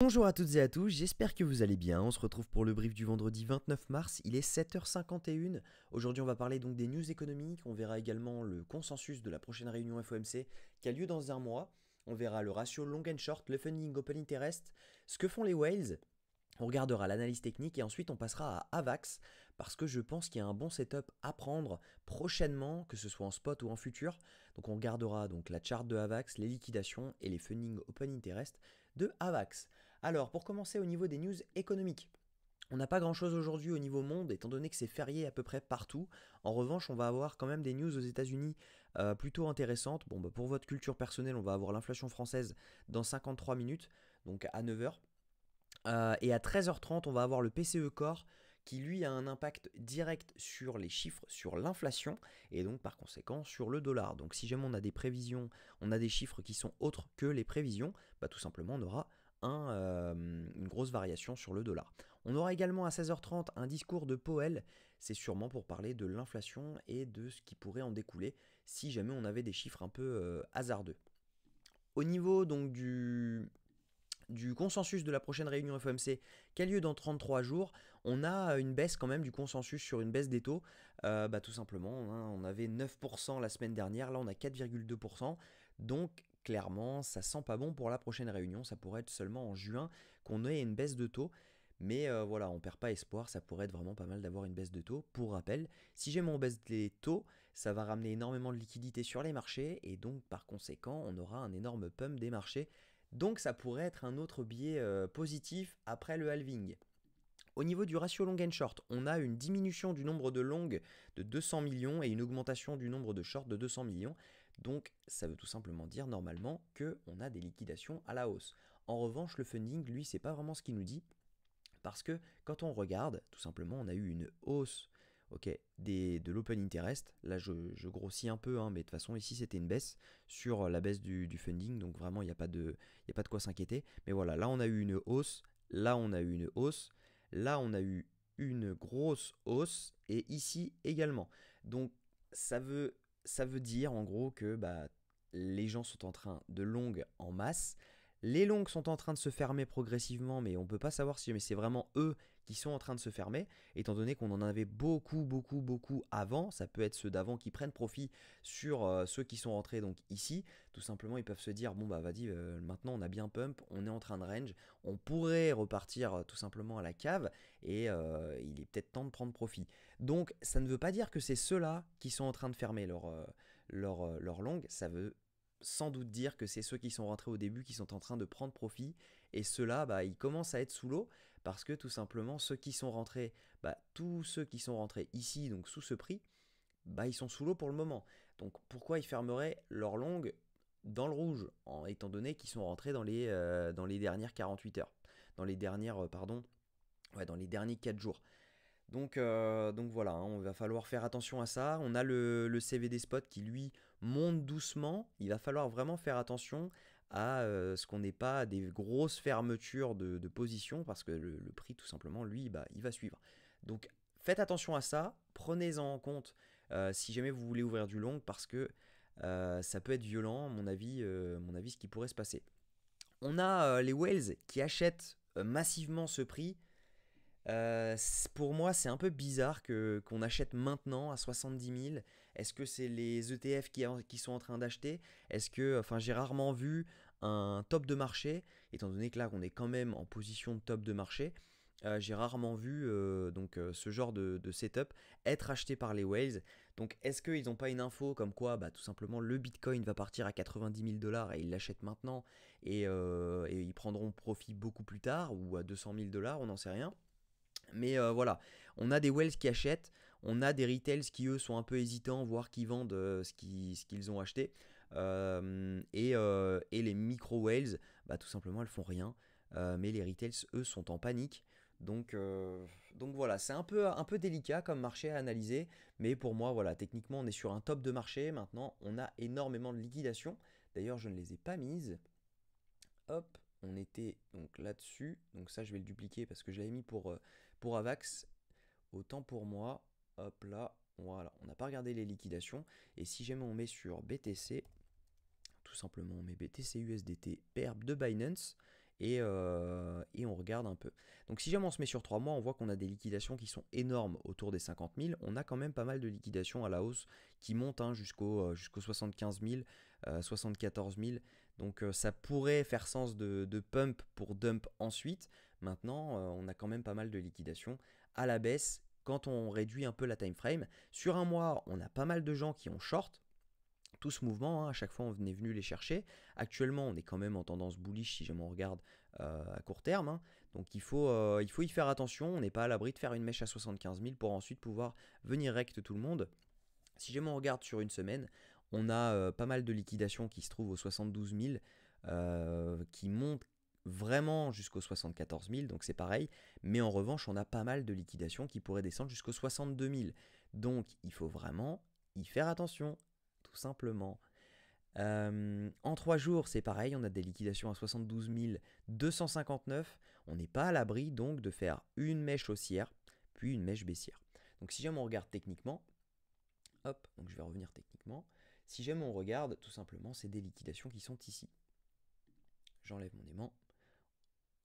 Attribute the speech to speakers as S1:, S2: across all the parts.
S1: Bonjour à toutes et à tous, j'espère que vous allez bien. On se retrouve pour le brief du vendredi 29 mars, il est 7h51. Aujourd'hui, on va parler donc des news économiques. On verra également le consensus de la prochaine réunion FOMC qui a lieu dans un mois. On verra le ratio long and short, le funding open interest, ce que font les whales. On regardera l'analyse technique et ensuite on passera à AVAX parce que je pense qu'il y a un bon setup à prendre prochainement, que ce soit en spot ou en futur. Donc on regardera donc la charte de AVAX, les liquidations et les funding open interest de AVAX. Alors pour commencer au niveau des news économiques. On n'a pas grand chose aujourd'hui au niveau monde, étant donné que c'est férié à peu près partout. En revanche, on va avoir quand même des news aux États-Unis plutôt intéressantes. Bon, bah, pour votre culture personnelle, on va avoir l'inflation française dans 53 minutes, donc à 9h. Et à 13h30, on va avoir le PCE Core qui lui a un impact direct sur les chiffres, sur l'inflation et donc par conséquent sur le dollar. Donc si jamais on a des prévisions, on a des chiffres qui sont autres que les prévisions, bah, tout simplement on aura une grosse variation sur le dollar. On aura également à 16h30 un discours de Powell, c'est sûrement pour parler de l'inflation et de ce qui pourrait en découler si jamais on avait des chiffres un peu hasardeux. Au niveau donc du consensus de la prochaine réunion FOMC qui a lieu dans 33 jours, on a une baisse quand même du consensus sur une baisse des taux. Bah, tout simplement, hein, on avait 9% la semaine dernière, là on a 4,2%. Donc clairement, ça sent pas bon pour la prochaine réunion. Ça pourrait être seulement en juin qu'on ait une baisse de taux. Mais voilà, on perd pas espoir, ça pourrait être vraiment pas mal d'avoir une baisse de taux. Pour rappel, si jamais on baisse les taux, ça va ramener énormément de liquidités sur les marchés et donc par conséquent, on aura un énorme pump des marchés. Donc ça pourrait être un autre biais positif après le halving. Au niveau du ratio long and short, on a une diminution du nombre de longues de 200 millions et une augmentation du nombre de shorts de 200 millions. Donc ça veut tout simplement dire normalement qu'on a des liquidations à la hausse. En revanche, le funding, lui, c'est pas vraiment ce qu'il nous dit. Parce que quand on regarde, tout simplement, on a eu une hausse de l'open interest. Là, je grossis un peu, hein, mais de toute façon, ici, c'était une baisse sur la baisse du funding. Donc vraiment, il n'y a pas de quoi s'inquiéter. Mais voilà, là, on a eu une hausse. Là, on a eu une hausse. Là, on a eu une grosse hausse. Et ici également. Donc, ça veut dire, en gros, que bah, les gens sont en train de long en masse. Les longues sont en train de se fermer progressivement, mais on ne peut pas savoir si c'est vraiment eux qui sont en train de se fermer, étant donné qu'on en avait beaucoup avant. Ça peut être ceux d'avant qui prennent profit sur ceux qui sont rentrés donc ici. Tout simplement, ils peuvent se dire bon bah vas-y, maintenant on a bien pump, on est en train de range, on pourrait repartir tout simplement à la cave et il est peut-être temps de prendre profit. Donc ça ne veut pas dire que c'est ceux-là qui sont en train de fermer leur longue. Ça veut sans doute dire que c'est ceux qui sont rentrés au début qui sont en train de prendre profit et ceux-là bah, ils commencent à être sous l'eau parce que tout simplement ceux qui sont rentrés, bah, tous ceux qui sont rentrés ici donc sous ce prix, bah, ils sont sous l'eau pour le moment. Donc pourquoi ils fermeraient leur longue dans le rouge étant donné qu'ils sont rentrés dans les dernières 48 heures, dans les dernières dans les derniers 4 jours. Donc voilà, hein, on va falloir faire attention à ça. On a le CVD spot qui lui monte doucement. Il va falloir vraiment faire attention à ce qu'on n'ait pas des grosses fermetures de position parce que le prix tout simplement lui bah, il va suivre. Donc faites attention à ça, prenez-en en compte si jamais vous voulez ouvrir du long parce que ça peut être violent à mon avis ce qui pourrait se passer. On a les whales qui achètent massivement ce prix. Pour moi, c'est un peu bizarre qu'on achète maintenant à 70 000. Est-ce que c'est les ETF qui sont en train d'acheter? Est-ce que, enfin, j'ai rarement vu un top de marché, étant donné que là, on est quand même en position de top de marché. J'ai rarement vu ce genre de setup être acheté par les whales. Donc, est-ce qu'ils n'ont pas une info comme quoi, bah, tout simplement, le Bitcoin va partir à 90 000 dollars et ils l'achètent maintenant et ils prendront profit beaucoup plus tard ou à 200 000 dollars, on n'en sait rien. Mais voilà, on a des whales qui achètent, on a des retails qui eux sont un peu hésitants, voire qui vendent ce qu'ils ont acheté. Et les micro whales, bah, tout simplement, elles font rien. Mais les retails, eux, sont en panique. Donc voilà, c'est un peu délicat comme marché à analyser. Mais pour moi, voilà, techniquement, on est sur un top de marché. Maintenant, on a énormément de liquidations. D'ailleurs, je ne les ai pas mises. Hop, on était donc là-dessus. Donc ça, je vais le dupliquer parce que je l'avais mis pour Avax. Autant pour moi. Hop là, voilà. On n'a pas regardé les liquidations. Et si jamais on met sur BTC, tout simplement on met BTC USDT PERB de Binance. et on regarde un peu. Donc si jamais on se met sur 3 mois, on voit qu'on a des liquidations qui sont énormes autour des 50 000. On a quand même pas mal de liquidations à la hausse qui montent jusqu'aux 75 000, 74 000. Donc ça pourrait faire sens de pump pour dump ensuite. Maintenant, on a quand même pas mal de liquidations à la baisse quand on réduit un peu la time frame. Sur un mois, on a pas mal de gens qui ont short tout ce mouvement, hein, à chaque fois on est venu les chercher. Actuellement on est quand même en tendance bullish si jamais on regarde à court terme, hein. Donc il faut y faire attention, on n'est pas à l'abri de faire une mèche à 75 000 pour ensuite pouvoir venir rect tout le monde. Si jamais on regarde sur une semaine, on a pas mal de liquidations qui se trouvent aux 72 000, qui montent vraiment jusqu'aux 74 000, donc c'est pareil. Mais en revanche, on a pas mal de liquidations qui pourraient descendre jusqu'aux 62 000. Donc il faut vraiment y faire attention, tout simplement. En 3 jours, c'est pareil, on a des liquidations à 72 259. On n'est pas à l'abri donc de faire une mèche haussière, puis une mèche baissière. Donc si jamais on regarde techniquement, hop, donc je vais revenir techniquement. Si jamais on regarde, tout simplement, c'est des liquidations qui sont ici. J'enlève mon aimant.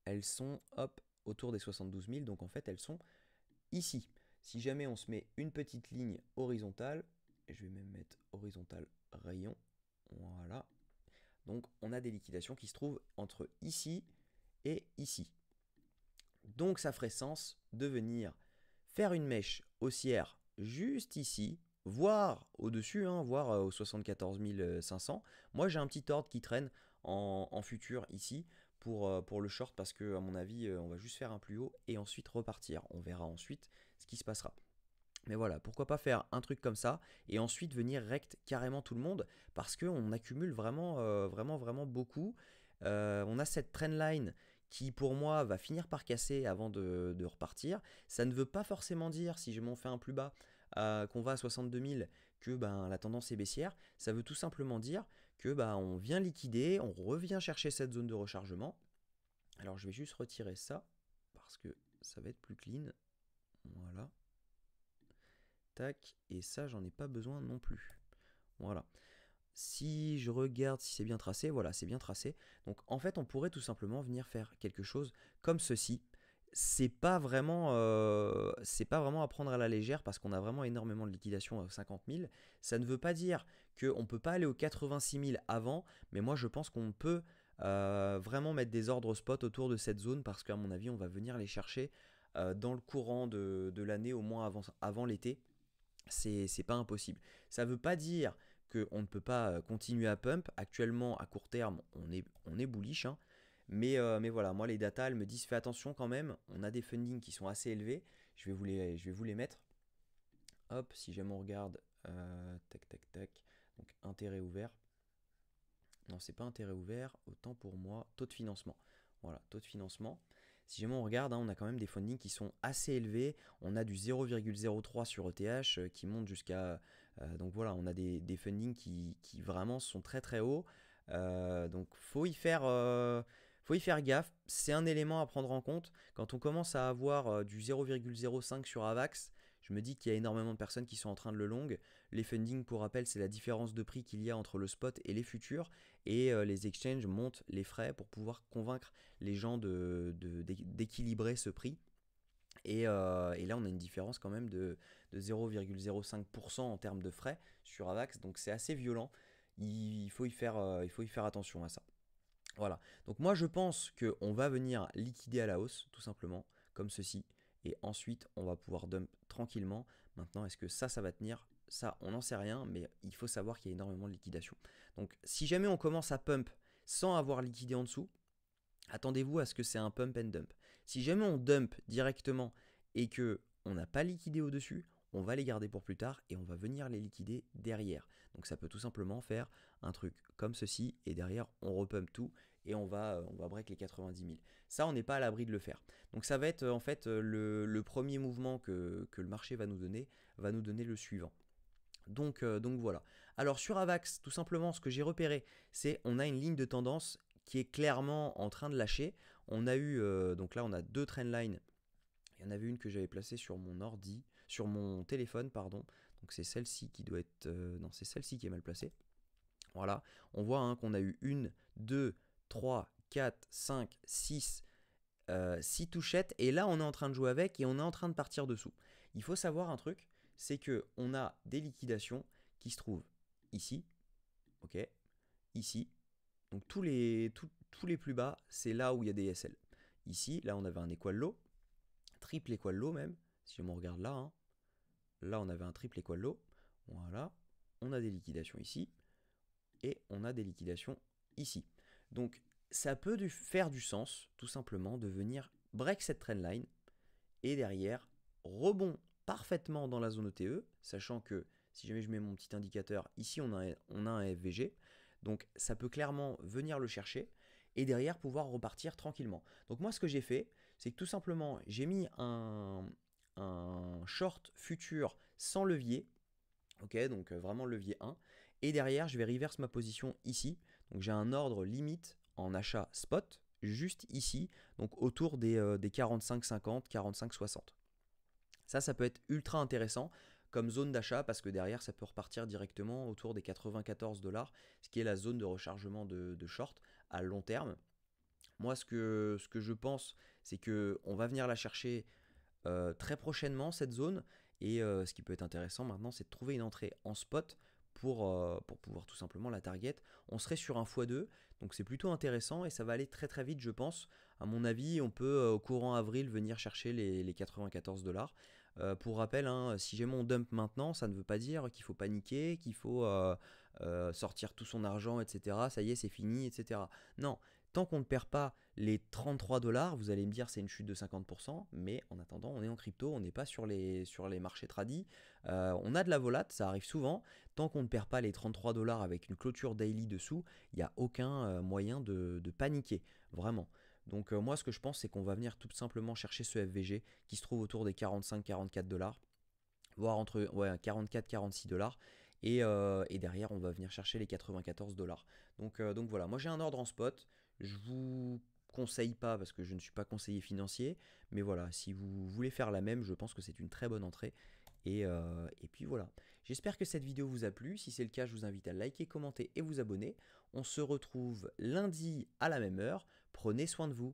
S1: Elles sont, hop, autour des 72 000, donc en fait, elles sont ici. Si jamais on se met une petite ligne horizontale, et je vais même mettre horizontal rayon, voilà. Donc on a des liquidations qui se trouvent entre ici et ici. Donc ça ferait sens de venir faire une mèche haussière juste ici, voire au-dessus, hein, voire aux 74 500. Moi j'ai un petit ordre qui traîne en futur ici pour le short parce que à mon avis on va juste faire un plus haut et ensuite repartir. On verra ensuite ce qui se passera. Mais voilà, pourquoi pas faire un truc comme ça et ensuite venir rect carrément tout le monde parce qu'on accumule vraiment beaucoup. On a cette trendline qui pour moi va finir par casser avant de repartir. Ça ne veut pas forcément dire, si je m'en fais un plus bas, qu'on va à 62 000, que ben, la tendance est baissière. Ça veut tout simplement dire que ben, on vient liquider, on revient chercher cette zone de rechargement. Alors je vais juste retirer ça parce que ça va être plus clean. Voilà. Tac, et ça j'en ai pas besoin non plus. Voilà. Si je regarde si c'est bien tracé, voilà, c'est bien tracé. Donc en fait, on pourrait tout simplement venir faire quelque chose comme ceci. C'est pas vraiment à prendre à la légère parce qu'on a vraiment énormément de liquidations à 50 000. Ça ne veut pas dire qu'on ne peut pas aller aux 86 000 avant, mais moi je pense qu'on peut vraiment mettre des ordres spot autour de cette zone parce qu'à mon avis, on va venir les chercher dans le courant de l'année, au moins avant l'été. C'est pas impossible. Ça ne veut pas dire qu'on ne peut pas continuer à pump. Actuellement, à court terme, on est bullish, hein. Mais voilà, moi les datas, elles me disent fais attention quand même. On a des fundings qui sont assez élevés. Je vais vous les mettre. Hop, si jamais on regarde, tac, tac, tac. Donc intérêt ouvert. Non, c'est pas intérêt ouvert. Autant pour moi, taux de financement. Voilà, taux de financement. Si jamais on regarde, hein, on a quand même des fundings qui sont assez élevés. On a du 0,03 sur ETH qui monte jusqu'à... donc voilà, on a des fundings qui vraiment sont très très hauts. Donc faut y faire gaffe. C'est un élément à prendre en compte. Quand on commence à avoir du 0,05 sur AVAX, je me dis qu'il y a énormément de personnes qui sont en train de le long. Les fundings, pour rappel, c'est la différence de prix qu'il y a entre le spot et les futurs. Et les exchanges montent les frais pour pouvoir convaincre les gens d'équilibrer ce prix. Et là, on a une différence quand même de 0,05% en termes de frais sur AVAX. Donc c'est assez violent. Il faut y faire attention à ça. Voilà. Donc moi, je pense qu'on va venir liquider à la hausse, tout simplement, comme ceci. Et ensuite, on va pouvoir dump tranquillement. Maintenant, est-ce que ça va tenir? Ça, on n'en sait rien, mais il faut savoir qu'il y a énormément de liquidation. Donc si jamais on commence à pump sans avoir liquidé en dessous, attendez-vous à ce que c'est un pump and dump. Si jamais on dump directement et que on n'a pas liquidé au-dessus, on va les garder pour plus tard et on va venir les liquider derrière. Donc ça peut tout simplement faire un truc comme ceci et derrière on repump tout et on va break les 90 000. Ça, on n'est pas à l'abri de le faire. Donc ça va être en fait le premier mouvement que le marché va nous donner le suivant. Donc voilà. Alors sur AVAX, tout simplement, ce que j'ai repéré, c'est on a une ligne de tendance qui est clairement en train de lâcher. On a eu, donc là on a deux trendlines. Il y en avait une que j'avais placée sur mon ordi, sur mon téléphone, pardon. Donc c'est celle-ci qui doit être, non, c'est celle-ci qui est mal placée. Voilà, on voit hein, qu'on a eu 1, 2, 3, 4, 5, 6, 6 touchettes. Et là, on est en train de jouer avec et on est en train de partir dessous. Il faut savoir un truc, c'est qu'on a des liquidations qui se trouvent ici, ok, ici. Donc tous les plus bas, c'est là où il y a des SL. Ici, là, on avait un equal low, triple equal low même, si on regarde là, hein. Là, on avait un triple equal low. Voilà, on a des liquidations ici et on a des liquidations ici. Donc, ça peut faire du sens, tout simplement, de venir break cette trendline et derrière, rebond parfaitement dans la zone ETE, sachant que si jamais je mets mon petit indicateur, ici on a un FVG, donc ça peut clairement venir le chercher et derrière pouvoir repartir tranquillement. Donc moi ce que j'ai fait, c'est que tout simplement j'ai mis un short futur sans levier, ok, donc vraiment levier 1, et derrière je vais reverse ma position ici, donc j'ai un ordre limite en achat spot, juste ici, donc autour des 45,50, 45,60. Ça peut être ultra intéressant comme zone d'achat parce que derrière, ça peut repartir directement autour des 94 $, ce qui est la zone de rechargement de short à long terme. Moi, ce que je pense, c'est qu'on va venir la chercher très prochainement, cette zone. Et ce qui peut être intéressant maintenant, c'est de trouver une entrée en spot pour pouvoir tout simplement la target. On serait sur un x2, donc c'est plutôt intéressant et ça va aller très très vite, je pense. À mon avis, on peut au courant avril venir chercher les 94 $. Pour rappel, hein, si jamais on dump maintenant, ça ne veut pas dire qu'il faut paniquer, qu'il faut sortir tout son argent, etc. Ça y est, c'est fini, etc. Non, tant qu'on ne perd pas les 33 $, vous allez me dire c'est une chute de 50%, mais en attendant, on est en crypto, on n'est pas sur les marchés tradis. On a de la volate, ça arrive souvent. Tant qu'on ne perd pas les 33 $ avec une clôture daily dessous, il n'y a aucun moyen de paniquer, vraiment. Donc moi ce que je pense c'est qu'on va venir tout simplement chercher ce FVG qui se trouve autour des 45-44 $, voire entre 44-46 $. Et derrière on va venir chercher les 94 $. Donc voilà, moi j'ai un ordre en spot, je vous conseille pas parce que je ne suis pas conseiller financier, mais voilà, si vous voulez faire la même, je pense que c'est une très bonne entrée. Et puis voilà, j'espère que cette vidéo vous a plu. Si c'est le cas, je vous invite à liker, commenter et vous abonner. On se retrouve lundi à la même heure. Prenez soin de vous.